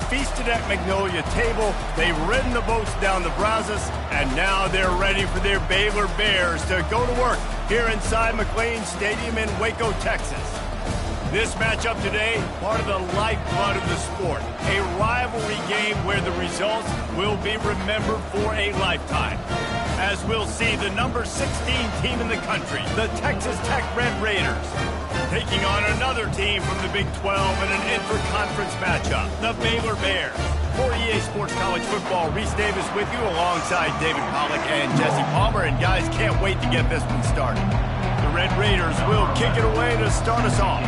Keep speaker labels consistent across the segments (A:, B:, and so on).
A: feasted at Magnolia Table, they've ridden the boats down the Brazos, and now they're ready for their Baylor Bears to go to work here inside McLean Stadium in Waco, Texas. This matchup today, part of the lifeblood of the sport, a rivalry game where the results will be remembered for a lifetime. As we'll see the number 16 team in the country, the Texas Tech Red Raiders, taking on another team from the Big 12 in an intra-conference matchup, the Baylor Bears. For EA Sports College Football, Reese Davis with you alongside David Pollack and Jesse Palmer. And guys, can't wait to get this one started. The Red Raiders will kick it away to start us off.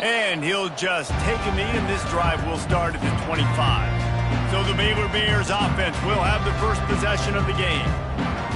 A: And he'll just take a knee, and this drive will start at the 25. So the Baylor Bears offense will have the first possession of the game.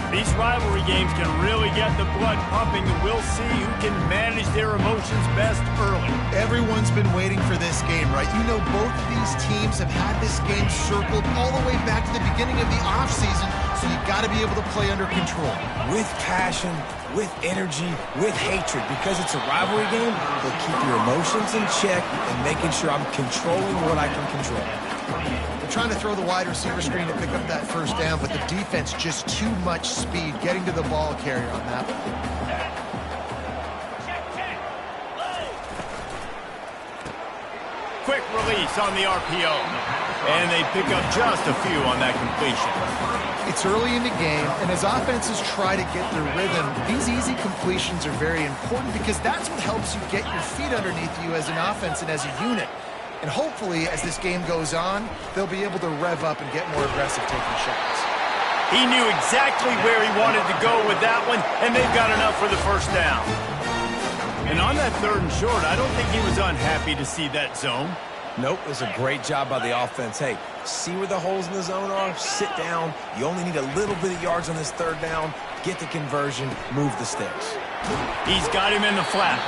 A: These rivalry games can really get the blood pumping, and we'll see who can manage their emotions best early.
B: Everyone's been waiting for this game, right? You know, both of these teams have had this game circled all the way back to the beginning of the offseason, so you've got to be able to play under control.
C: With passion, with energy, with hatred, because it's a rivalry game, they'll keep your emotions in check and making sure I'm controlling what I can control.
B: They're trying to throw the wide receiver screen to pick up that first down, but the defense just too much speed getting to the ball carrier on that one.
A: Quick release on the RPO, and they pick up just a few on that completion.
B: It's early in the game, and as offenses try to get their rhythm, these easy completions are very important because that's what helps you get your feet underneath you as an offense and as a unit. And hopefully, as this game goes on, they'll be able to rev up and get more aggressive taking shots.
A: He knew exactly where he wanted to go with that one, and they've got enough for the first down. And on that 3rd and short, I don't think he was unhappy to see that zone.
C: Nope, it was a great job by the offense. Hey, see where the holes in the zone are? Sit down. You only need a little bit of yards on this 3rd down. Get the conversion, move the sticks.
A: He's got him in the flat.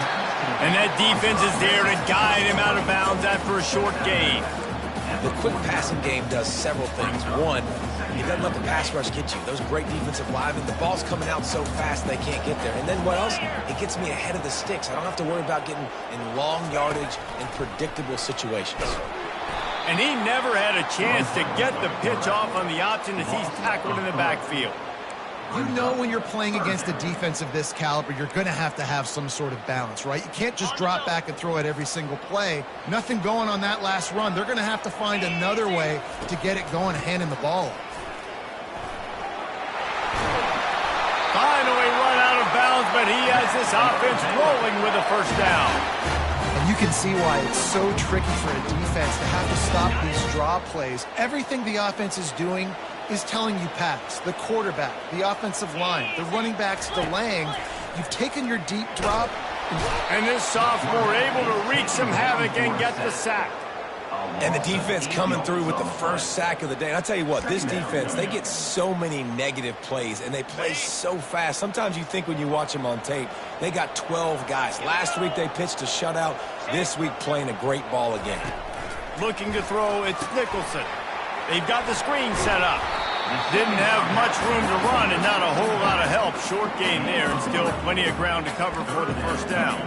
A: And that defense is there to guide him out of bounds after a short gain.
C: The quick passing game does several things. One, it doesn't let the pass rush get you. Those great defensive linemen, the ball's coming out so fast they can't get there. And then what else? It gets me ahead of the sticks. I don't have to worry about getting in long yardage and predictable situations.
A: And he never had a chance to get the pitch off on the option as he's tackled in the backfield.
B: You know when you're playing against a defense of this caliber, you're going to have some sort of balance, right? You can't just drop back and throw it every single play. Nothing going on that last run. They're going to have to find another way to get it going, handing the ball.
A: Finally run out of bounds, but he has this offense rolling with a first down.
B: And you can see why it's so tricky for a defense to have to stop these draw plays. Everything the offense is doing is telling you pass. The quarterback, the offensive line, the running backs delaying. You've taken your deep drop.
A: And this sophomore able to wreak some havoc and get the sack.
C: And the defense coming through with the first sack of the day. And I'll tell you what, this defense, they get so many negative plays, and they play so fast. Sometimes you think when you watch them on tape, they got 12 guys. Last week they pitched a shutout. This week playing a great ball again.
A: Looking to throw, it's Nicholson. They've got the screen set up. Didn't have much room to run and not a whole lot of help. Short gain there and still plenty of ground to cover for the first down.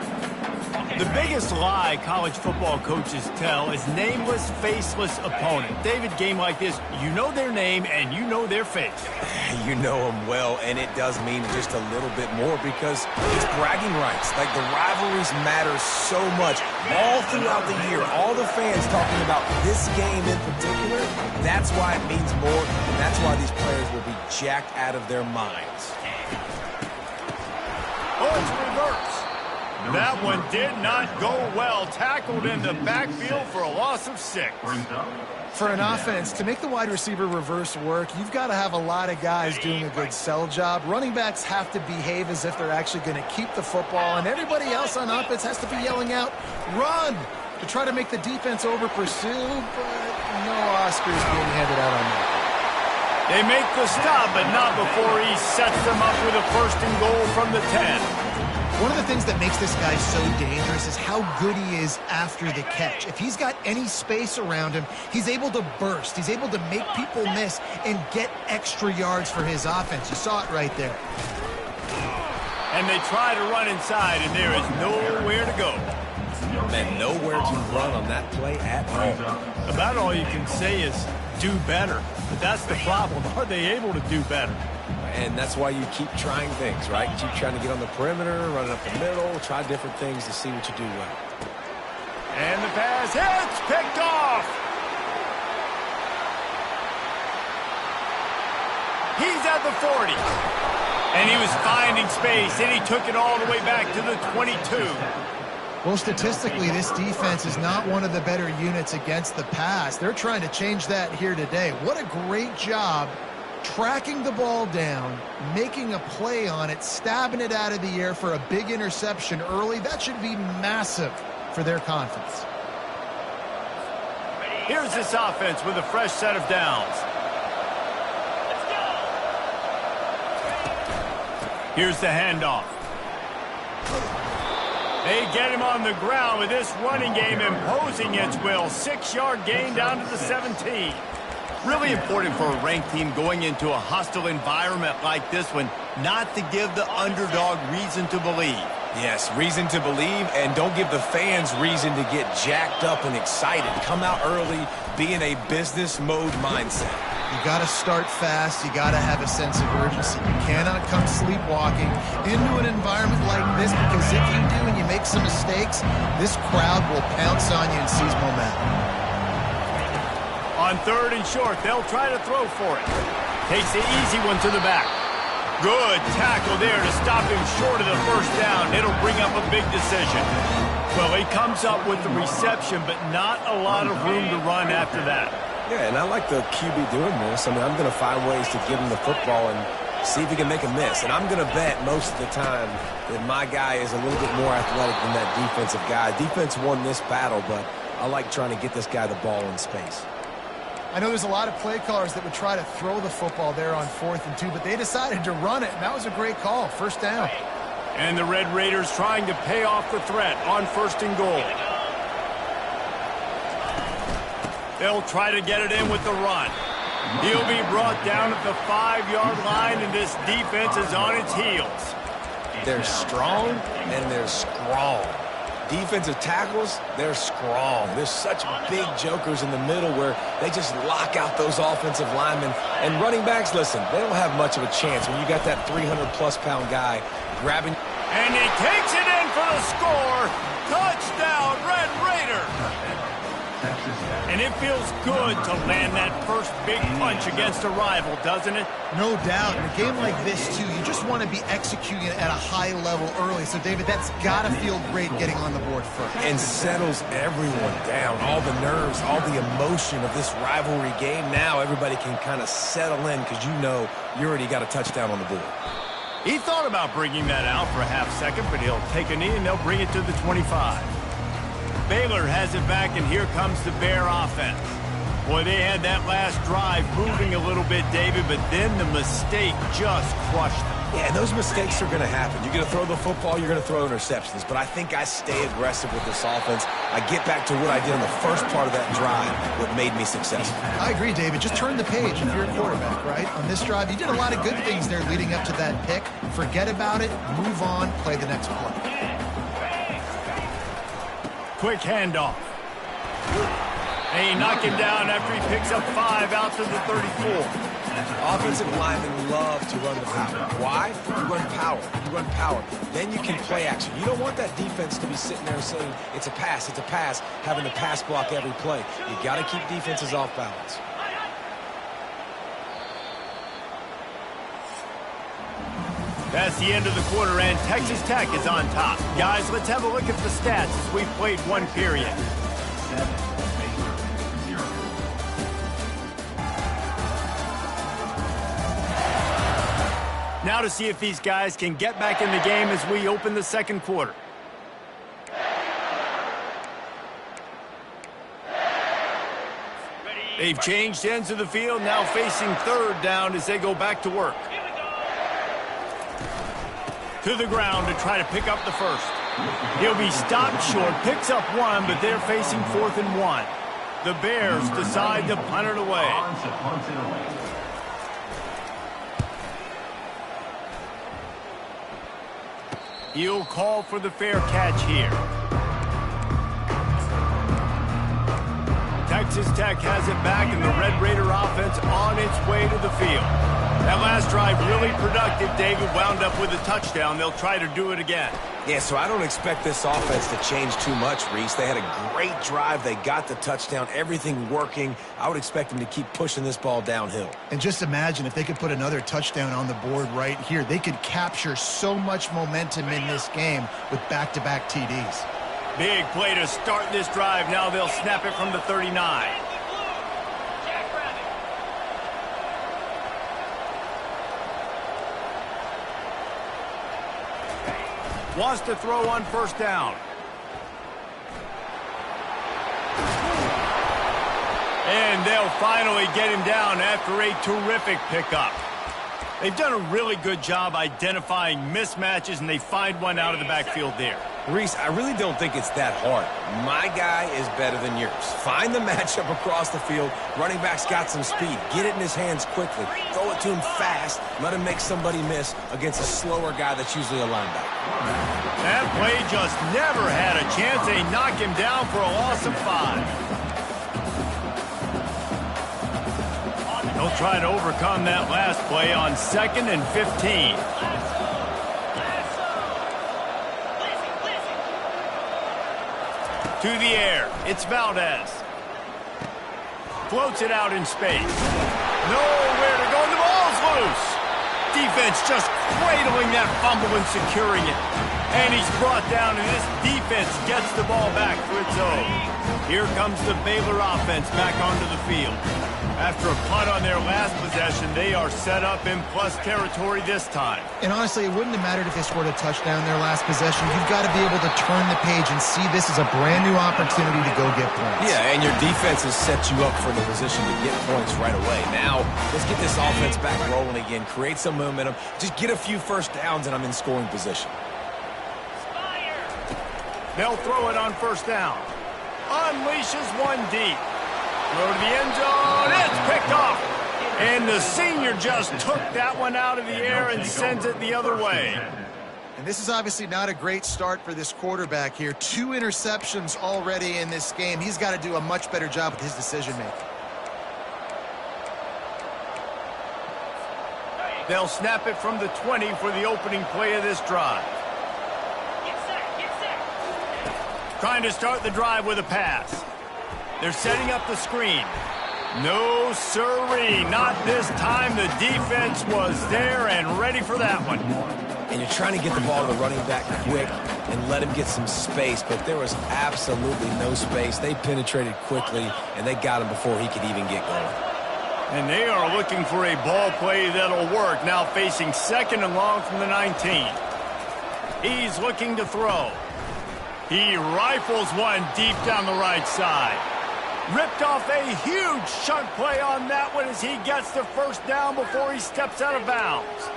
A: The biggest lie college football coaches tell is nameless, faceless opponent. David, game like this, you know their name and you know their face.
C: You know them well, and it does mean just a little bit more because it's bragging rights. Like, the rivalries matter so much. All throughout the year, all the fans talking about this game in particular, that's why it means more, and that's why these players will be jacked out of their minds.
A: Oh, it's reverse. That one did not go well. Tackled in the backfield for a loss of 6.
B: For an offense, to make the wide receiver reverse work, you've got to have a lot of guys doing a good sell job. Running backs have to behave as if they're actually going to keep the football, and everybody else on offense has to be yelling out, run, to try to make the defense over-pursue, but no Oscars being handed out on that.
A: They make the stop, but not before he sets them up with a 1st and goal from the 10.
B: One of the things that makes this guy so dangerous is how good he is after the catch. If he's got any space around him, he's able to burst. He's able to make people miss and get extra yards for his offense. You saw it right there.
A: And they try to run inside, and there is nowhere to go.
C: Man, nowhere to run on that play at all.
A: About all you can say is do better. But that's the problem. Are they able to do better?
C: And that's why you keep trying things, right? Keep trying to get on the perimeter, running up the middle, try different things to see what you do well.
A: And the pass hits, picked off. He's at the 40. And he was finding space, and he took it all the way back to the 22.
B: Well, statistically, this defense is not one of the better units against the pass. They're trying to change that here today. What a great job tracking the ball down, making a play on it, stabbing it out of the air for a big interception early. That should be massive for their confidence.
A: Here's this offense with a fresh set of downs. Here's the handoff. They get him on the ground with this running game imposing its will. 6-yard gain down to the 17. Really important for a ranked team going into a hostile environment like this one not to give the underdog reason to believe.
C: Yes, reason to believe, and don't give the fans reason to get jacked up and excited. Come out early, be in a business mode mindset.
B: You got to start fast. You got to have a sense of urgency. You cannot come sleepwalking into an environment like this, because if you do and you make some mistakes, this crowd will pounce on you and seize momentum.
A: On 3rd and short, they'll try to throw for it. Takes the easy one to the back. Good tackle there to stop him short of the first down. It'll bring up a big decision. Well, he comes up with the reception, but not a lot of room to run after that.
C: Yeah, and I like the QB doing this. I mean, I'm going to find ways to give him the football and see if he can make a miss. And I'm going to bet most of the time that my guy is a little bit more athletic than that defensive guy. Defense won this battle, but I like trying to get this guy the ball in space.
B: I know there's a lot of play callers that would try to throw the football there on 4th and 2, but they decided to run it, and that was a great call. First down.
A: And the Red Raiders trying to pay off the threat on 1st and goal. They'll try to get it in with the run. He'll be brought down at the 5-yard line, and this defense is on its heels.
C: They're strong, and they're strong. Defensive tackles, they're strong. There's such big jokers in the middle where they just lock out those offensive linemen. And running backs, listen, they don't have much of a chance when you got that 300-plus-pound guy grabbing.
A: And he takes it in for the score. Touchdown, Red Raider. And it feels good to land that first big punch against a rival, doesn't it?
B: No doubt. In a game like this, too, you just want to be executing it at a high level early. So, David, that's got to feel great getting on the board first.
C: And settles everyone down. All the nerves, all the emotion of this rivalry game. Now everybody can kind of settle in because you know you already got a touchdown on the board.
A: He thought about bringing that out for a half second, but he'll take a knee and they'll bring it to the 25. Baylor has it back, and here comes the Bear offense. Boy, they had that last drive moving a little bit, David, but then the mistake just crushed them.
C: Yeah, and those mistakes are going to happen. You're going to throw the football, you're going to throw interceptions, but I think I stay aggressive with this offense. I get back to what I did in the first part of that drive, what made me successful.
B: I agree, David. Just turn the page if you're a quarterback, right? On this drive, you did a lot of good things there leading up to that pick. Forget about it, move on, play the next play.
A: Quick handoff. They knock him down after he picks up 5 out to the 34.
C: Offensive linemen love to run the power. Why? You run power. You run power. Then you can play action. You don't want that defense to be sitting there saying, it's a pass, having to pass block every play. You got to keep defenses off balance.
A: That's the end of the quarter, and Texas Tech is on top. Guys, let's have a look at the stats as we've played one period. Now to see if these guys can get back in the game as we open the second quarter. They've changed ends of the field, now facing 3rd down as they go back to work. To the ground to try to pick up the first. He'll be stopped short, picks up 1, but they're facing 4th and 1. The Bears decide to punt it away. He'll call for the fair catch here. Texas Tech has it back, and the Red Raider offense on its way to the field. That last drive really productive. David wound up with a touchdown. They'll try to do it again.
C: Yeah, so I don't expect this offense to change too much, Reese. They had a great drive. They got the touchdown, everything working. I would expect them to keep pushing this ball downhill.
B: And just imagine if they could put another touchdown on the board right here. They could capture so much momentum in this game with back-to-back TDs.
A: Big play to start this drive. Now they'll snap it from the 39. Wants to throw on first down. And they'll finally get him down after a terrific pickup. They've done a really good job identifying mismatches, and they find one out of the backfield there.
C: Reese, I really don't think it's that hard. My guy is better than yours. Find the matchup across the field. Running back's got some speed. Get it in his hands quickly. Throw it to him fast. Let him make somebody miss against a slower guy that's usually a linebacker.
A: That play just never had a chance. They knock him down for a loss of 5. They'll try to overcome that last play on 2nd and 15. To the air, it's Valdez. Floats it out in space. Nowhere to go, and the ball's loose. Defense just cradling that fumble and securing it. And he's brought down, and this defense gets the ball back for its own. Here comes the Baylor offense back onto the field. After a punt on their last possession, they are set up in plus territory this time.
B: And honestly, it wouldn't have mattered if they scored a touchdown their last possession. You've got to be able to turn the page and see this as a brand new opportunity to go get points.
C: Yeah, and your defense has set you up for the position to get points right away. Now, let's get this offense back rolling again, create some momentum, just get a few first downs, and I'm in scoring position.
A: They'll throw it on first down. Unleashes one deep. Throw to the end zone. It's picked off. And the senior just took that one out of the air and sends it the other way.
B: And this is obviously not a great start for this quarterback here. 2 interceptions already in this game. He's got to do a much better job with his decision-making.
A: They'll snap it from the 20 for the opening play of this drive. Trying to start the drive with a pass. They're setting up the screen. No sirree, not this time. The defense was there and ready for that one.
C: And you're trying to get the ball to the running back quick and let him get some space, but there was absolutely no space. They penetrated quickly, and they got him before he could even get going.
A: And they are looking for a ball play that'll work. Now facing 2nd and long from the 19. He's looking to throw. He rifles one deep down the right side. Ripped off a huge chunk play on that one as he gets the first down before he steps out of bounds.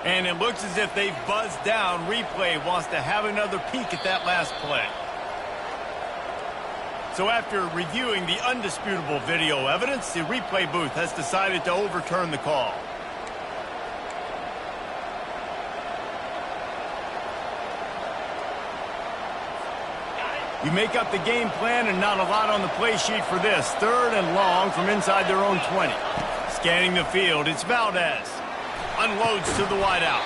A: And it looks as if they've buzzed down. Replay wants to have another peek at that last play. So after reviewing the undisputable video evidence, the replay booth has decided to overturn the call. You make up the game plan and not a lot on the play sheet for this. 3rd and long from inside their own 20. Scanning the field, it's Valdez. Unloads to the wideout.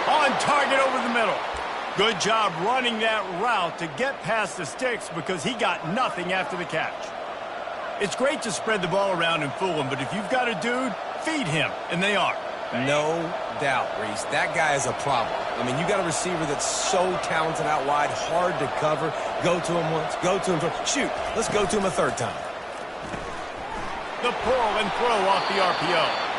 A: On target over the middle. Good job running that route to get past the sticks because he got nothing after the catch. It's great to spread the ball around and fool him, but if you've got a dude, feed him, and they are.
C: No doubt, Reese. That guy is a problem. I mean, you got a receiver that's so talented out wide, hard to cover. Go to him once, go to him twice. Shoot, let's go to him a 3rd time.
A: The pull and throw off the RPO.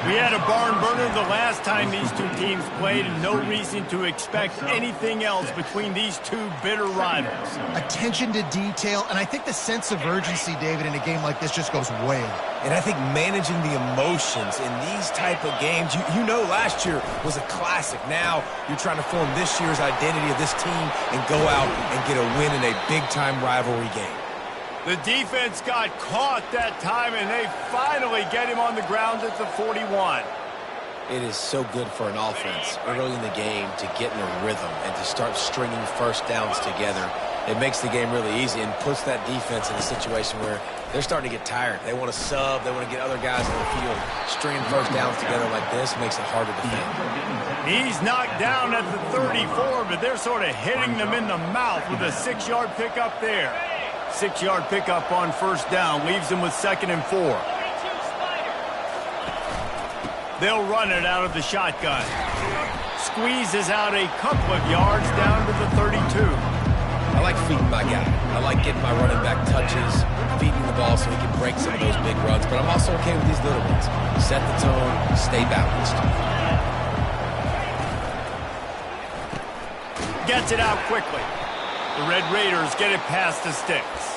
A: We had a barn burner the last time these two teams played, and no reason to expect anything else between these two bitter rivals.
B: Attention to detail, and I think the sense of urgency, David, in a game like this just goes way up.
C: And I think managing the emotions in these type of games, you know last year was a classic. Now you're trying to form this year's identity of this team and go out and get a win in a big-time rivalry game.
A: The defense got caught that time, and they finally get him on the ground at the 41.
C: It is so good for an offense early in the game to get in a rhythm and to start stringing first downs together. It makes the game really easy and puts that defense in a situation where they're starting to get tired. They want to sub. They want to get other guys in the field. Stringing first downs together like this makes it hard to defend.
A: He's knocked down at the 34, but they're sort of hitting them in the mouth with a 6-yard pickup there. 6-yard pickup on first down leaves them with 2nd and 4. They'll run it out of the shotgun. Squeezes out a couple of yards down to the 32.
C: I like feeding my guy. I like getting my running back touches, feeding the ball so he can break some of those big runs. But I'm also okay with these little ones. Set the tone, stay balanced.
A: Gets it out quickly. The Red Raiders get it past the sticks.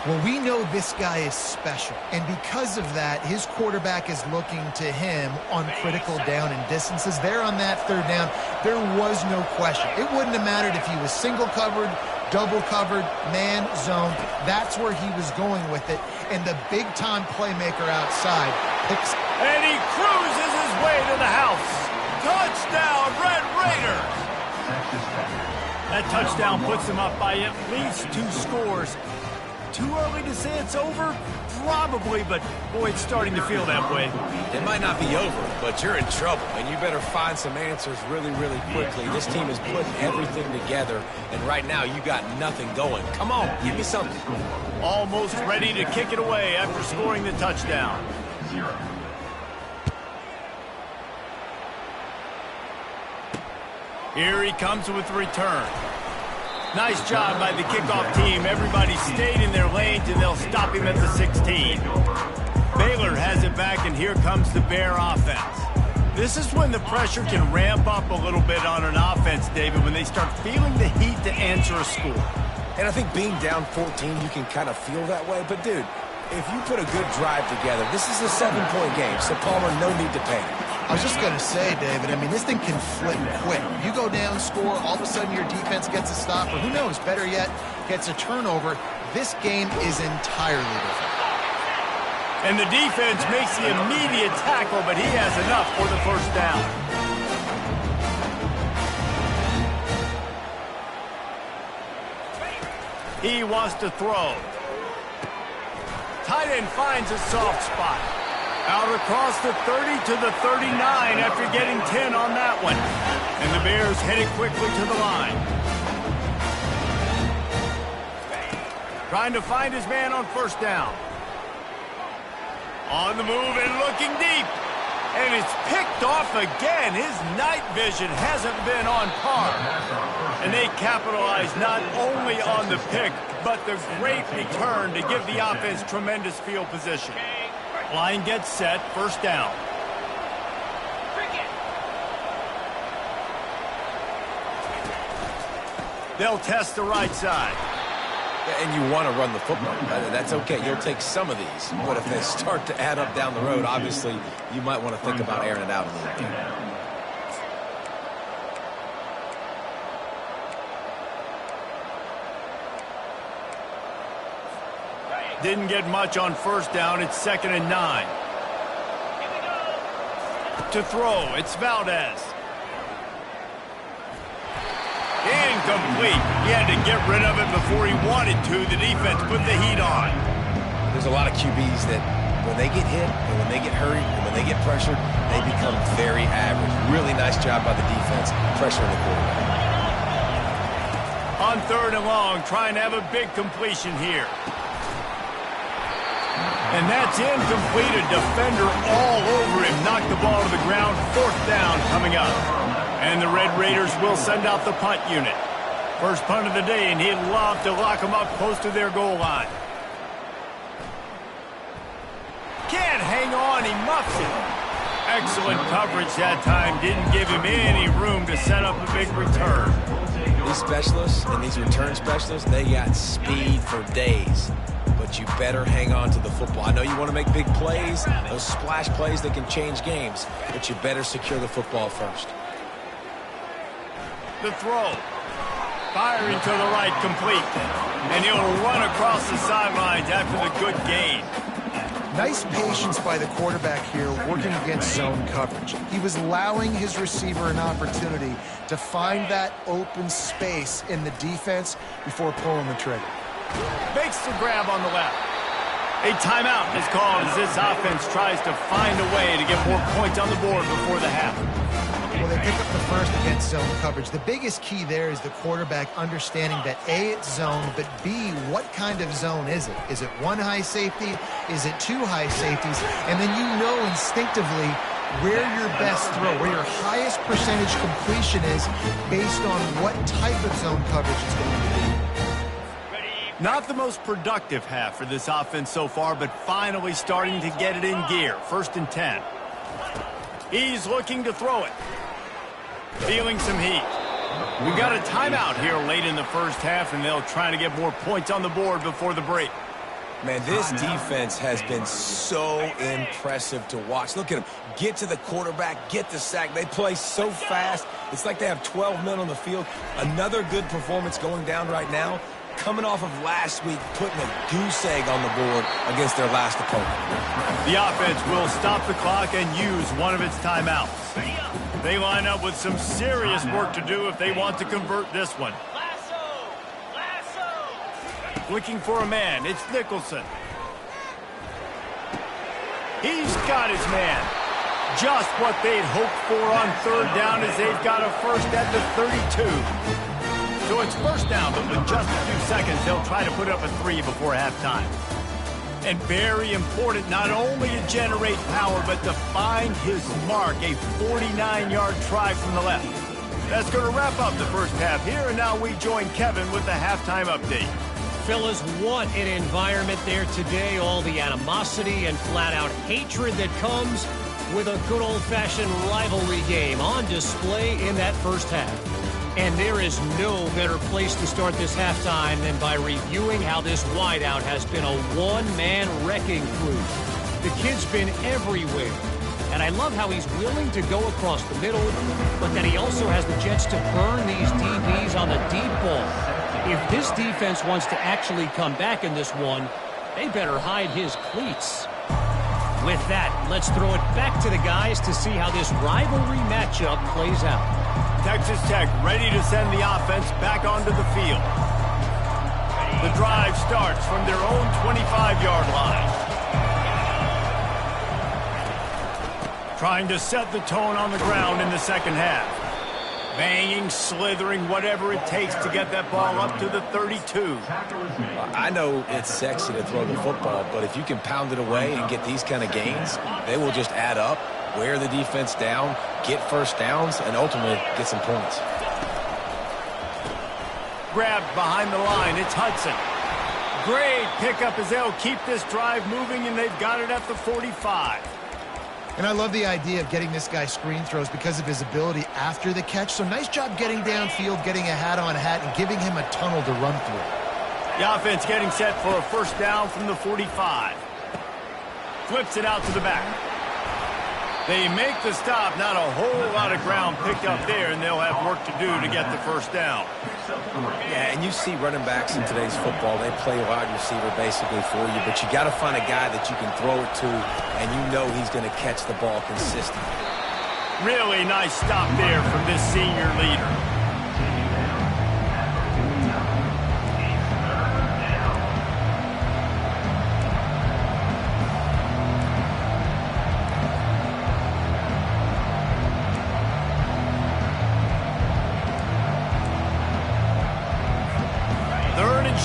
B: Well, we know this guy is special, and because of that, his quarterback is looking to him on critical down and distances. There on that 3rd down, there was no question. It wouldn't have mattered if he was single covered, double covered, man, zone. That's where he was going with it, and the big-time playmaker outside picks.
A: And he cruises his way to the house. Touchdown, Red Raiders! That touchdown puts them up by at least 2 scores. Too early to say it's over? Probably, but boy, it's starting to feel that way.
C: It might not be over, but you're in trouble, and you better find some answers really, really quickly. This team is putting everything together, and right now you got nothing going. Come on, give me something.
A: Almost ready to kick it away after scoring the touchdown. Here he comes with the return. Nice job by the kickoff team. Everybody stayed in their lanes, and they'll stop him at the 16. Baylor has it back, and here comes the Bear offense. This is when the pressure can ramp up a little bit on an offense, David, when they start feeling the heat to answer a score.
C: And I think being down 14, you can kind of feel that way. But, dude, if you put a good drive together, this is a 7-point game, so Palmer, no need to panic.
B: I was just going to say, David, I mean, this thing can flip quick. You go down, score, all of a sudden your defense gets a stop, or who knows, better yet, gets a turnover. This game is entirely different.
A: And the defense makes the immediate tackle, but he has enough for the first down. He wants to throw. Tight end finds a soft spot. Out across the 30 to the 39 after getting 10 on that one. And the Bears headed quickly to the line. Trying to find his man on first down. On the move and looking deep. And it's picked off again. His night vision hasn't been on par. And they capitalize not only on the pick, but the great return to give the offense tremendous field position. Line gets set, first down. They'll test the right side.
C: And you want to run the football. That's okay. You'll take some of these. But if they start to add up down the road, obviously, you might want to think about airing it out a little bit.
A: Didn't get much on first down. It's 2nd and 9. To throw, it's Valdez. Incomplete. He had to get rid of it before he wanted to. The defense put the heat on.
C: There's a lot of QBs that when they get hit and when they get hurried and when they get pressured, they become very average. Really nice job by the defense pressuring the quarterback.
A: On 3rd and long, trying to have a big completion here. And that's incomplete. A defender all over him. Knocked the ball to the ground. 4th down coming up. And the Red Raiders will send out the punt unit. First punt of the day, and he'd love to lock them up close to their goal line. Can't hang on. He muffs it. Excellent coverage that time. Didn't give him any room to set up a big return.
C: These specialists and these return specialists, they got speed for days. But you better hang on to the football. I know you want to make big plays, those splash plays that can change games, but you better secure the football first.
A: The throw. Firing to the right, complete. And he'll run across the sidelines after the good gain.
B: Nice patience by the quarterback here working against zone coverage. He was allowing his receiver an opportunity to find that open space in the defense before pulling the trigger.
A: Makes the grab on the left. A timeout is called as this offense tries to find a way to get more points on the board before the half.
B: Well, they pick up the first against zone coverage. The biggest key there is the quarterback understanding that A, it's zone, but B, what kind of zone is it? Is it one high safety? Is it two high safeties? And then you know instinctively where your best throw, where your highest percentage completion is based on what type of zone coverage it's going to be.
A: Not the most productive half for this offense so far, but finally starting to get it in gear. 1st and 10. He's looking to throw it. Feeling some heat. We've got a timeout here late in the first half, and they'll try to get more points on the board before the break.
C: Man, this defense has been so impressive to watch. Look at them. Get to the quarterback, get the sack. They play so fast. It's like they have 12 men on the field. Another good performance going down right now. Coming off of last week, putting a goose egg on the board against their last opponent.
A: The offense will stop the clock and use one of its timeouts. They line up with some serious work to do if they want to convert this one. Looking for a man, it's Nicholson. He's got his man. Just what they'd hoped for on 3rd down as they've got a first at the 32. So it's 1st down, but with just a few seconds, they'll try to put up a 3 before halftime. And very important, not only to generate power, but to find his mark, a 49-yard try from the left. That's going to wrap up the first half here, and now we join Kevin with the halftime update.
D: Fellas, what an environment there today. All the animosity and flat-out hatred that comes with a good old-fashioned rivalry game on display in that first half. And there is no better place to start this halftime than by reviewing how this wideout has been a one-man wrecking crew. The kid's been everywhere. And I love how he's willing to go across the middle, but that he also has the jets to burn these DBs on the deep ball. If this defense wants to actually come back in this one, they better hide his cleats. With that, let's throw it back to the guys to see how this rivalry matchup plays out.
A: Texas Tech ready to send the offense back onto the field. The drive starts from their own 25-yard line. Trying to set the tone on the ground in the second half. Banging, slithering, whatever it takes to get that ball up to the 32.
C: I know it's sexy to throw the football, but if you can pound it away and get these kind of gains, they will just add up, wear the defense down, get first downs, and ultimately get some points.
A: Grabbed behind the line, it's Hudson. Great pickup as they'll keep this drive moving, and they've got it at the 45.
B: And I love the idea of getting this guy screen throws because of his ability after the catch. So nice job getting downfield, getting a hat-on-hat, and giving him a tunnel to run through.
A: The offense getting set for a first down from the 45. Flips it out to the back. They make the stop. Not a whole lot of ground picked up there, and they'll have work to do to get the first down.
C: Yeah, and you see running backs in today's football, they play wide receiver basically for you, but you got to find a guy that you can throw it to, and you know he's going to catch the ball consistently.
A: Really nice stop there from this senior leader.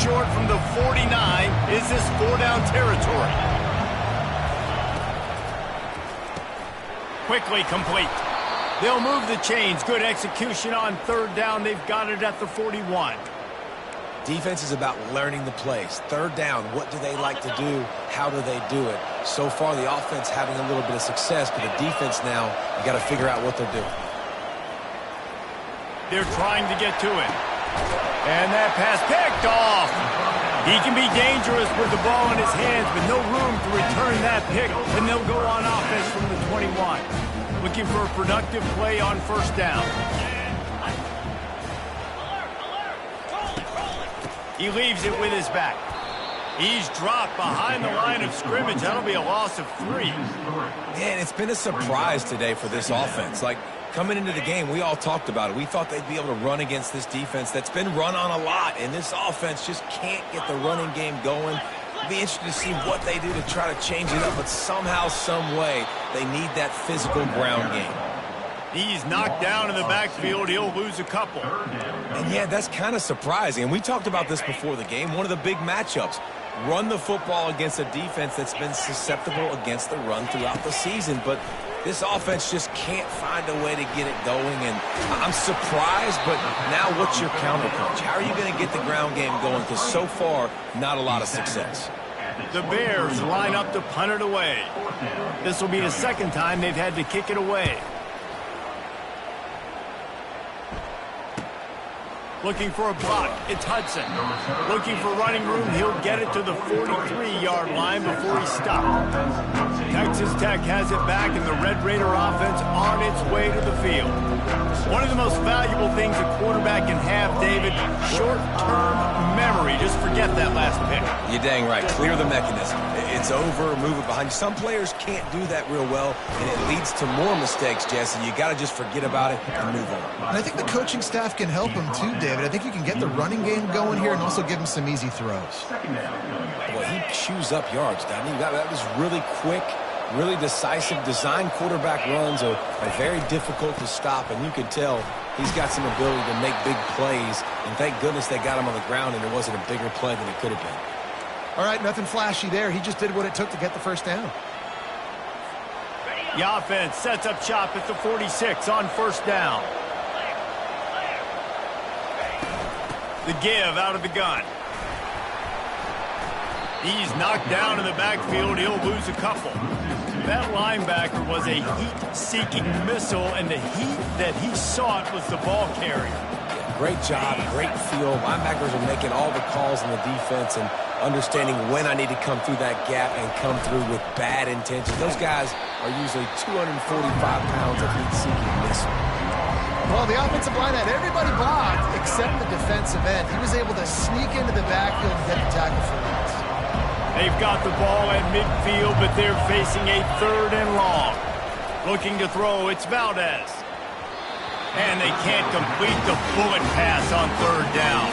A: Short from the 49. Is this 4-down territory? Quickly complete. They'll move the chains. Good execution on 3rd down. They've got it at the 41.
C: Defense is about learning the plays. 3rd down, what do they like to do? How do they do it? So far, the offense having a little bit of success, but the defense now, you got to figure out what they're doing.
A: They're trying to get to it. And that pass picked off. He can be dangerous with the ball in his hands, but no room to return that pick, and they'll go on offense from the 21. Looking for a productive play on 1st down. He leaves it with his back. He's dropped behind the line of scrimmage. That'll be a loss of 3.
C: Man, it's been a surprise today for this offense. Like, coming into the game, we all talked about it. We thought they'd be able to run against this defense that's been run on a lot, and this offense just can't get the running game going. It'll be interesting to see what they do to try to change it up, but somehow, some way, they need that physical ground game.
A: He's knocked down in the backfield. He'll lose a couple.
C: And, yeah, that's kind of surprising. And we talked about this before the game. One of the big matchups. Run the football against a defense that's been susceptible against the run throughout the season. But this offense just can't find a way to get it going. And I'm surprised, but now what's your counterpunch? How are you going to get the ground game going? Because so far, not a lot of success.
A: The Bears line up to punt it away. This will be the second time they've had to kick it away. Looking for a block. It's Hudson. Looking for running room. He'll get it to the 43-yard line before he's stopped. Texas Tech has it back, and the Red Raider offense on its way to the field. One of the most valuable things a quarterback can have, David, short-term memory. Just forget that last pick.
C: You're dang right. Clear the mechanism. It's over, move it behind you. Some players can't do that real well, and it leads to more mistakes, Jesse. You got to just forget about it and move on.
B: And I think the coaching staff can help him too, David. I think you can get the running game going here and also give him some easy throws.
C: Well, he chews up yards, doesn't he? That was really quick, really decisive. Design quarterback runs are very difficult to stop, and you can tell he's got some ability to make big plays. And thank goodness they got him on the ground, and it wasn't a bigger play than it could have been.
B: All right, nothing flashy there. He just did what it took to get the first down.
A: The offense sets up shop at the 46 on first down. The give out of the gun. He's knocked down in the backfield. He'll lose a couple. That linebacker was a heat-seeking missile, and the heat that he sought was the ball carrier.
C: Great job, great feel. Linebackers are making all the calls in the defense and understanding when I need to come through that gap and come through with bad intention. Those guys are usually 245 pounds of heat-seeking missile.
B: Well, the offensive line had everybody blocked except the defensive end. He was able to sneak into the backfield and get the tackle for loss.
A: They've got the ball at midfield, but they're facing a 3rd and long. Looking to throw, it's Valdez. And they can't complete the bullet pass on 3rd down.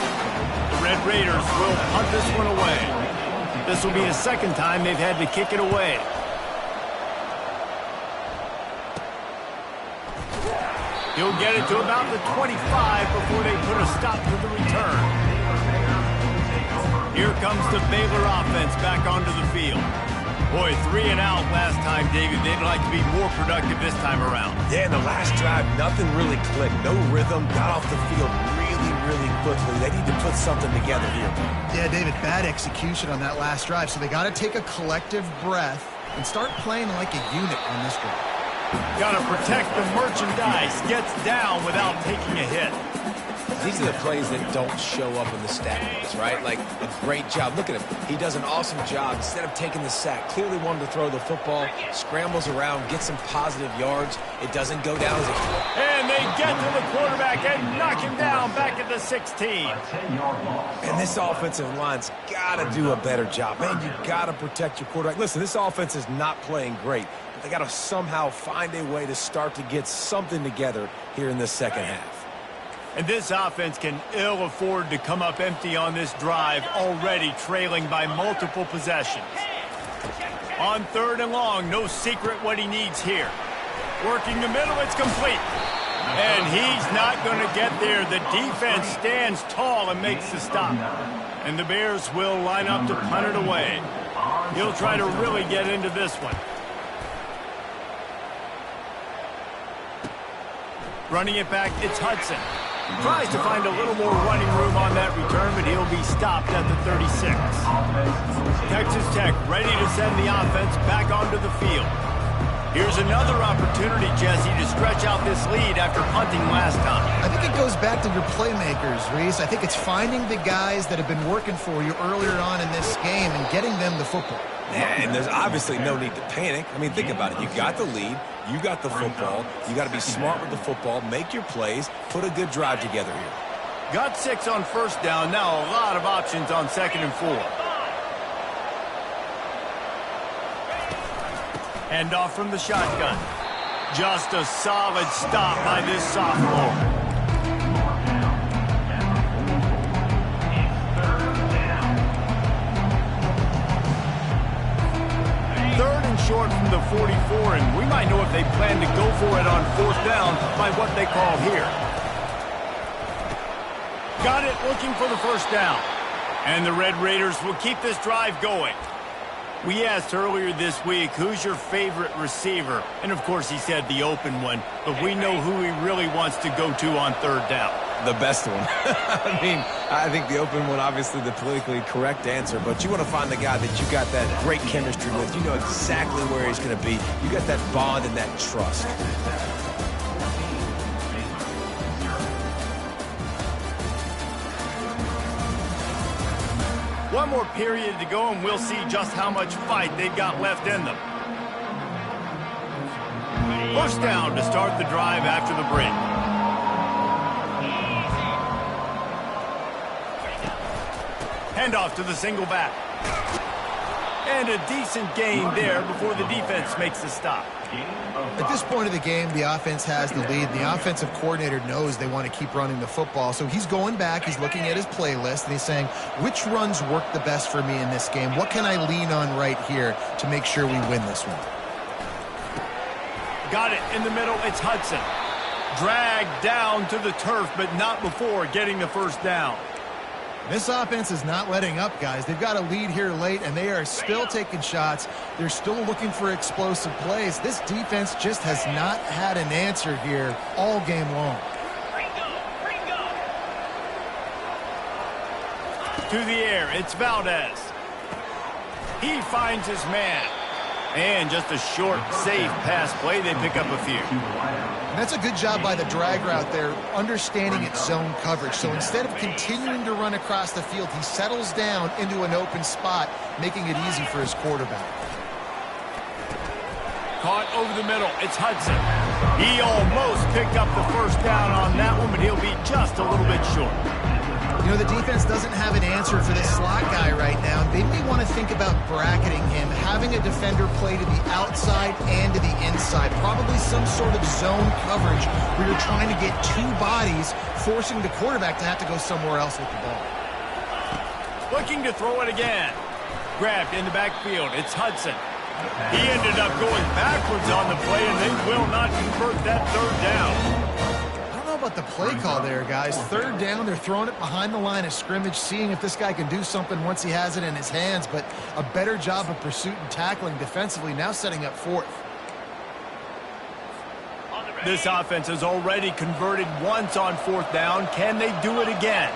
A: The Red Raiders will punt this one away. This will be the second time they've had to kick it away. He'll get it to about the 25 before they put a stop to the return. Here comes the Baylor offense back onto the field. Boy, 3 and out last time, David. They'd like to be more productive this time around.
C: Yeah, in the last drive, nothing really clicked. No rhythm. Got off the field really quickly. They need to put something together here.
B: Yeah, David, bad execution on that last drive. So they got to take a collective breath and start playing like a unit on this drive.
A: Got to protect the merchandise. Gets down without taking a hit.
C: These are the plays that don't show up in the stat books, right? Like a great job. Look at him. He does an awesome job. Instead of taking the sack, clearly wanted to throw the football, scrambles around, gets some positive yards. It doesn't go down as a...
A: And they get to the quarterback and knock him down back at the 16.
C: And this offensive line's got to do a better job. Man, you got to protect your quarterback. Listen, this offense is not playing great. But they got to somehow find a way to start to get something together here in the second half.
A: And this offense can ill afford to come up empty on this drive, already trailing by multiple possessions. On 3rd and long, no secret what he needs here. Working the middle, it's complete. And he's not going to get there. The defense stands tall and makes the stop. And the Bears will line up to punt it away. He'll try to really get into this one. Running it back, it's Hudson. Tries to find a little more running room on that return, but he'll be stopped at the 36. Texas Tech ready to send the offense back onto the field. Here's another opportunity, Jesse, to stretch out this lead after punting last time.
B: I think it goes back to your playmakers, Reese. I think it's finding the guys that have been working for you earlier on in this game and getting them the football.
C: And there's obviously no need to panic. I mean, think about it. You got the lead. You got the football. You got to be smart with the football. Make your plays. Put a good drive together here.
A: Got 6 on first down. Now a lot of options on 2nd and 4. Hand off from the shotgun. Just a solid stop by this sophomore. Third and short from the 44, and we might know if they plan to go for it on fourth down by what they call here. Got it, looking for the first down. And the Red Raiders will keep this drive going. We asked earlier this week, who's your favorite receiver? And, of course, he said the open one. But we know who he really wants to go to on third down.
C: The best one. I mean, I think the open one, obviously the politically correct answer. But you want to find the guy that you got that great chemistry with. You know exactly where he's going to be. You got that bond and that trust.
A: One more period to go, and we'll see just how much fight they've got left in them. First down to start the drive after the break. Handoff to the single back. And a decent gain there before the defense makes the stop.
B: At this point of the game, the offense has the lead. The offensive coordinator knows they want to keep running the football. So he's going back, he's looking at his playlist, and he's saying, which runs work the best for me in this game? What can I lean on right here to make sure we win this one?
A: Got it in the middle, it's Hudson. Dragged down to the turf, but not before getting the first down.
B: This offense is not letting up, guys. They've got a lead here late, and they are still taking shots. They're still looking for explosive plays. This defense just has not had an answer here all game long.
A: To the air, it's Valdez. He finds his man. And just a short, safe pass play. They pick up a few.
B: And that's a good job by the drag route there, understanding its zone coverage. So instead of continuing to run across the field, he settles down into an open spot, making it easy for his quarterback.
A: Caught over the middle. It's Hudson. He almost picked up the first down on that one, but he'll be just a little bit short.
B: You know, the defense doesn't have an answer for this slot guy right now. They may want to think about bracketing him, having a defender play to the outside and to the inside. Probably some sort of zone coverage where you're trying to get two bodies, forcing the quarterback to have to go somewhere else with the ball.
A: Looking to throw it again. Grabbed in the backfield. It's Hudson. He ended up going backwards on the play, and they will not convert that third down.
B: About the play call there, guys. Third down, they're throwing it behind the line of scrimmage, seeing if this guy can do something once he has it in his hands, but a better job of pursuit and tackling defensively, now setting up fourth.
A: This offense has already converted once on fourth down. Can they do it again?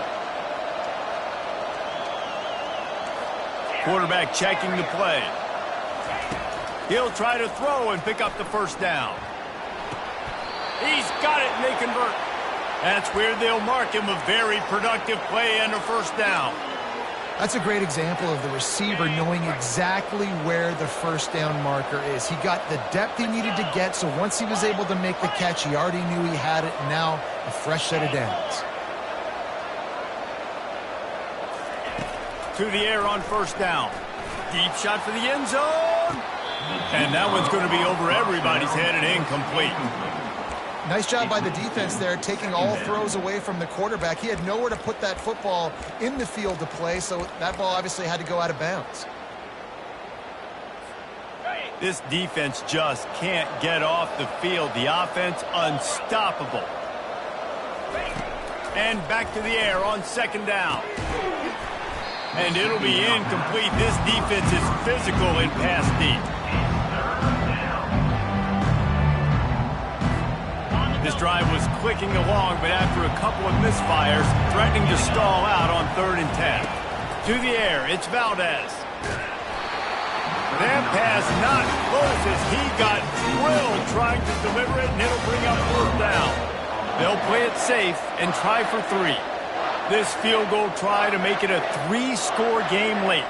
A: Quarterback checking the play. He'll try to throw and pick up the first down. He's got it, and they convert. That's where they'll mark him a very productive play and a first down.
B: That's a great example of the receiver knowing exactly where the first down marker is. He got the depth he needed to get, so once he was able to make the catch, he already knew he had it, and now a fresh set of downs.
A: To the air on first down. Deep shot for the end zone. And that one's going to be over everybody's head and incomplete.
B: Nice job by the defense there, taking all throws away from the quarterback. He had nowhere to put that football in the field to play, so that ball obviously had to go out of bounds.
A: This defense just can't get off the field. The offense unstoppable. And back to the air on second down. And it'll be incomplete. This defense is physical in pass deep. This drive was clicking along, but after a couple of misfires, threatening to stall out on 3rd and 10. To the air, it's Valdez. That pass not close as he got drilled trying to deliver it, and it'll bring up 4th down. They'll play it safe and try for 3. This field goal try to make it a 3-score game late.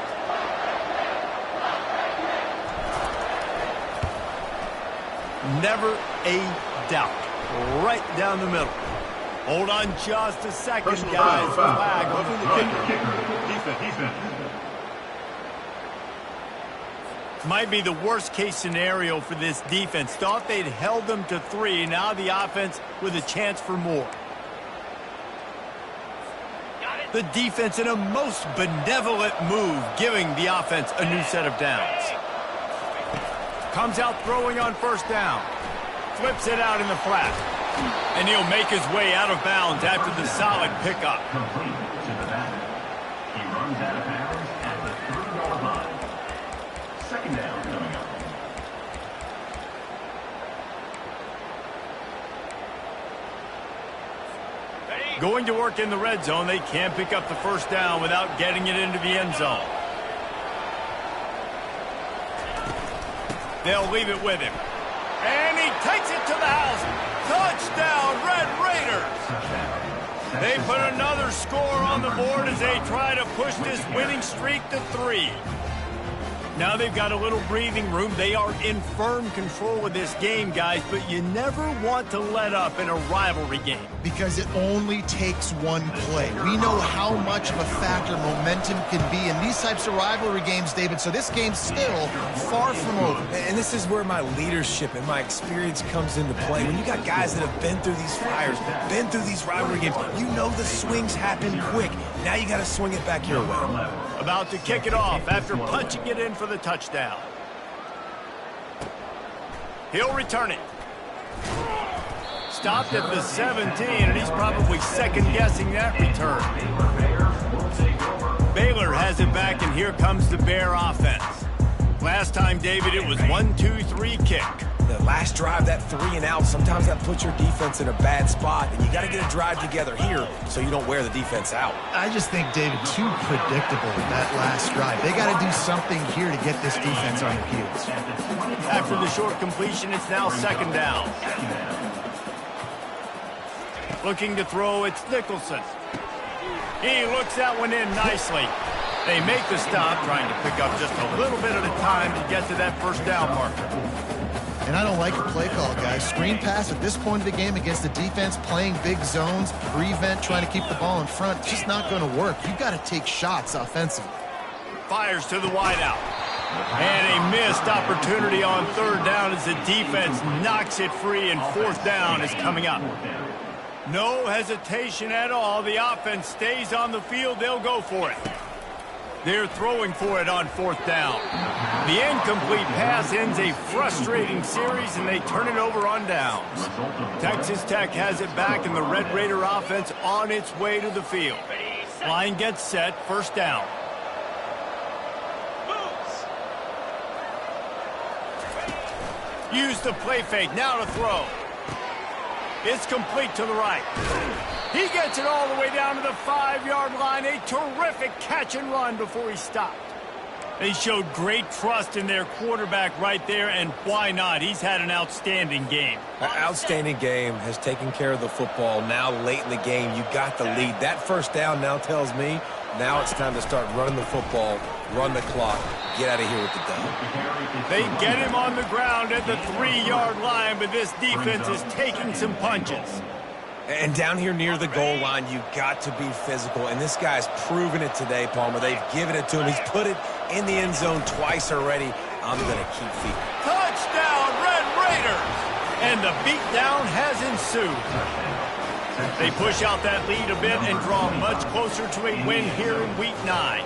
A: Never a doubt. Right down the middle. Hold on just a second, guys. Flag over the kicker. Might be the worst-case scenario for this defense. Thought they'd held them to 3. Now the offense with a chance for more. The defense in a most benevolent move, giving the offense a new set of downs. Comes out throwing on first down. Flips it out in the flat. And he'll make his way out of bounds after the solid pickup.
E: Complete to the basket. He runs out of bounds at the 3-yard line. Second down coming up.
A: Going to work in the red zone. They can't pick up the first down without getting it into the end zone. They'll leave it with him. And he takes it to the house. Touchdown, Red Raiders. They put another score on the board as they try to push this winning streak to 3. Now they've got a little breathing room. They are in firm control of this game, guys, but you never want to let up in a rivalry game.
B: Because it only takes one play. We know how much of a factor momentum can be in these types of rivalry games, David, so this game's still far from over.
C: And this is where my leadership and my experience comes into play. When you got guys that have been through these fires, been through these rivalry games, you know the swings happen quick. Now you got to swing it back your way.
A: About to kick it off after punching it in for the touchdown. He'll return it. Stopped at the 17, and he's probably second-guessing that return. Baylor has it back, and here comes the Bear offense. Last time, David, it was 1-2-3 kick.
C: The last drive, that 3 and out, sometimes that puts your defense in a bad spot, and you got to get a drive together here so you don't wear the defense out.
B: I just think, David, too predictable that last drive. They got to do something here to get this defense on their heels.
A: After the short completion, it's now second down. Looking to throw, it's Nicholson. He looks that one in nicely. They make the stop, trying to pick up just a little bit at a time to get to that first down marker.
B: And I don't like the play call, guys. Screen pass at this point of the game against the defense, playing big zones, prevent, trying to keep the ball in front. It's just not going to work. You've got to take shots offensively.
A: Fires to the wideout. And a missed opportunity on third down as the defense knocks it free, and fourth down is coming up. No hesitation at all. The offense stays on the field. They'll go for it. They're throwing for it on fourth down. The incomplete pass ends a frustrating series, and they turn it over on downs. Texas Tech has it back, and the Red Raider offense on its way to the field. Line gets set, first down. Use the play fake, now to throw. It's complete to the right. He gets it all the way down to the 5-yard line. A terrific catch and run before he stopped. They showed great trust in their quarterback right there, and why not? He's had an outstanding game.
C: An outstanding game, has taken care of the football. Now late in the game, you got the lead. That first down now tells me now it's time to start running the football, run the clock, get out of here with the dub.
A: They get him on the ground at the 3-yard line, but this defense is taking some punches.
C: And down here near the goal line, you got to be physical. And this guy's proven it today, Palmer. They've given it to him. He's put it in the end zone twice already. I'm going to keep feeding.
A: Touchdown, Red Raiders! And the beatdown has ensued. They push out that lead a bit and draw much closer to a win here in Week 9.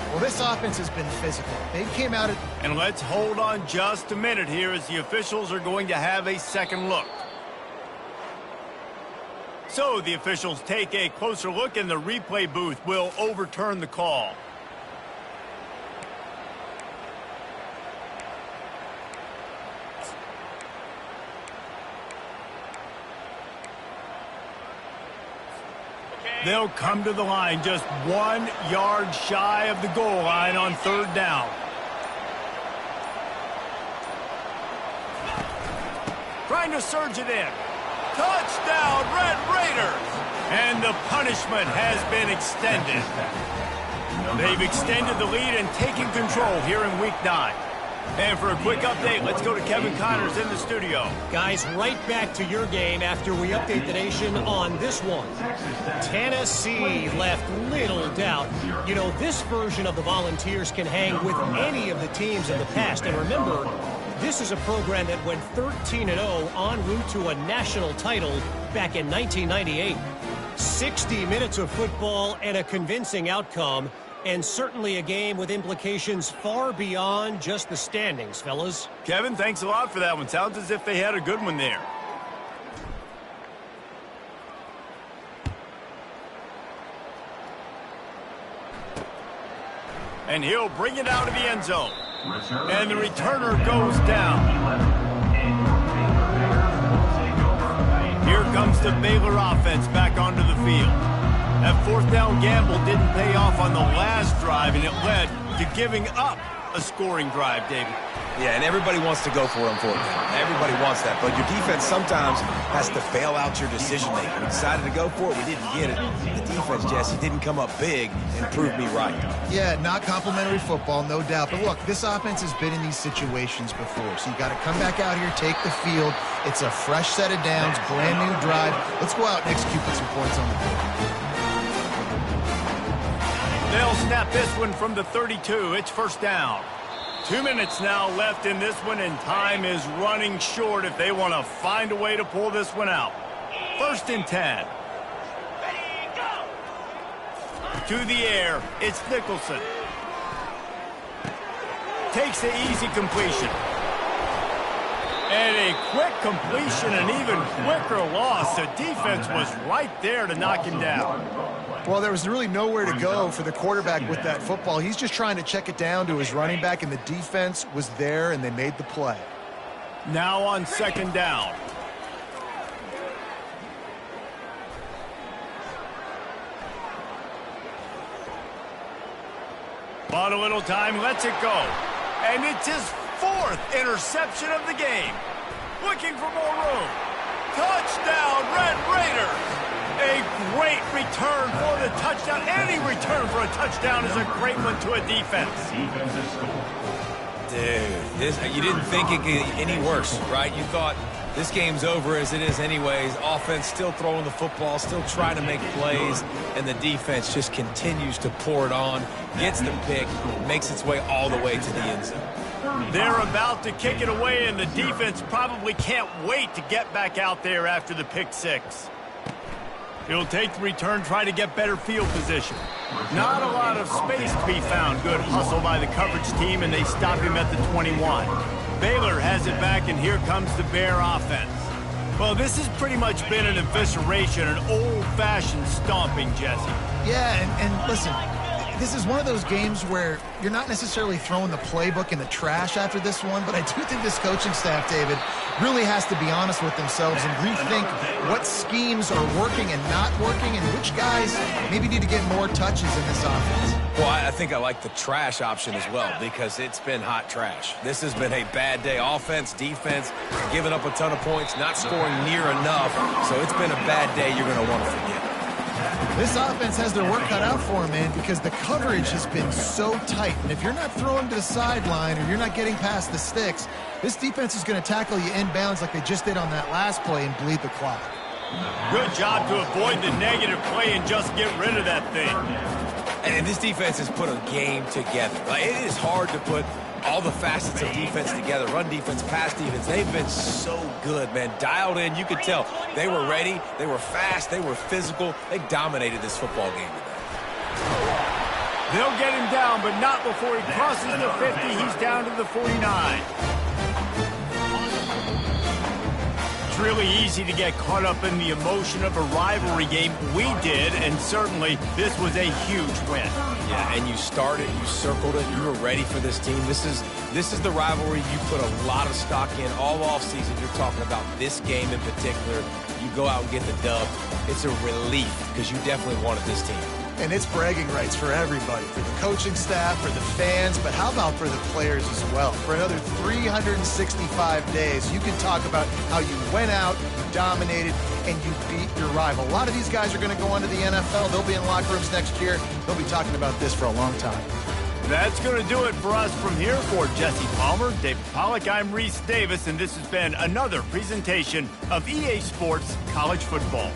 B: Well, this offense has been physical. They came out at...
A: And let's hold on just a minute here as the officials are going to have a second look. So the officials take a closer look, and the replay booth will overturn the call. They'll come to the line just 1 yard shy of the goal line on third down. Trying to surge it in. Touchdown, Red Raiders! And the punishment has been extended. They've extended the lead and taken control here in Week 9. And for a quick update, let's go to Kevin Connors in the studio.
D: Guys, right back to your game after we update the nation on this one. Tennessee left little doubt. You know, this version of the Volunteers can hang with any of the teams in the past. And remember, this is a program that went 13-0 en route to a national title back in 1998. 60 minutes of football and a convincing outcome. And certainly a game with implications far beyond just the standings, fellas.
A: Kevin, thanks a lot for that one. Sounds as if they had a good one there. And he'll bring it out of the end zone. And the returner goes down. Here comes the Baylor offense back onto the field. That fourth down gamble didn't pay off on the last drive, and it led to giving up a scoring drive, David.
C: Yeah, and everybody wants to go for it on fourth down. Everybody wants that, but your defense sometimes has to bail out your decision-making. We decided to go for it. We didn't get it. The defense, Jesse, didn't come up big and prove me right.
B: Yeah, not complimentary football, no doubt. But look, this offense has been in these situations before, so you got to come back out here, take the field. It's a fresh set of downs, brand new drive. Let's go out and execute with some points on the board.
A: They'll snap this one from the 32. It's first down. 2 minutes now left in this one, and time is running short if they want to find a way to pull this one out. First and 10. To the air, it's Nicholson. Takes the easy completion. And a quick completion, an even quicker loss. The defense was right there to knock him down.
B: Well, there was really nowhere to go for the quarterback with that football. He's just trying to check it down to his running back, and the defense was there, and they made the play.
A: Now on second down. Bought a little time, lets it go. And it's his fourth interception of the game. Looking for more room. Touchdown, Red Raiders! A great return for the touchdown. Any return for a touchdown is a great one to a defense.
C: Dude, you didn't think it could get any worse, right? You thought this game's over as it is anyways. Offense still throwing the football, still trying to make plays, and the defense just continues to pour it on, gets the pick, makes its way all the way to the end zone.
A: They're about to kick it away, and the defense probably can't wait to get back out there after the pick six. He'll take the return, try to get better field position. Not a lot of space to be found. Good hustle by the coverage team, and they stop him at the 21. Baylor has it back, and here comes the Bear offense. Well, this has pretty much been an evisceration, an old-fashioned stomping, Jesse.
B: Yeah, and listen, this is one of those games where you're not necessarily throwing the playbook in the trash after this one, but I do think this coaching staff, David, really has to be honest with themselves and rethink what schemes are working and not working and which guys maybe need to get more touches in this offense.
C: Well, I think I like the trash option as well because it's been hot trash. This has been a bad day. Offense, defense, giving up a ton of points, not scoring near enough. So it's been a bad day you're going to want to forget.
B: This offense has their work cut out for them, man, because the coverage has been so tight. And if you're not throwing to the sideline or you're not getting past the sticks, this defense is going to tackle you inbounds like they just did on that last play and bleed the clock.
A: Good job to avoid the negative play and just get rid of that thing.
C: And this defense has put a game together. Like, it is hard to put all the facets of defense together. Run defense, pass defense. They've been so good, man. Dialed in. You could tell they were ready. They were fast. They were physical. They dominated this football game today.
A: They'll get him down, but not before he crosses the 50. He's down to the 49. It's really easy to get caught up in the emotion of a rivalry game. We did, and certainly this was a huge win.
C: Yeah, and you started, you circled it, you were ready for this team. This is the rivalry you put a lot of stock in all offseason. You're talking about this game in particular. You go out and get the dub. It's a relief because you definitely wanted this team.
B: And it's bragging rights for everybody, for the coaching staff, for the fans, but how about for the players as well? For another 365 days, you can talk about how you went out, you dominated, and you beat your rival. A lot of these guys are going to go on to the NFL. They'll be in locker rooms next year. They'll be talking about this for a long time.
A: That's going to do it for us from here. For Jesse Palmer, David Pollack, I'm Reese Davis, and this has been another presentation of EA Sports College Football.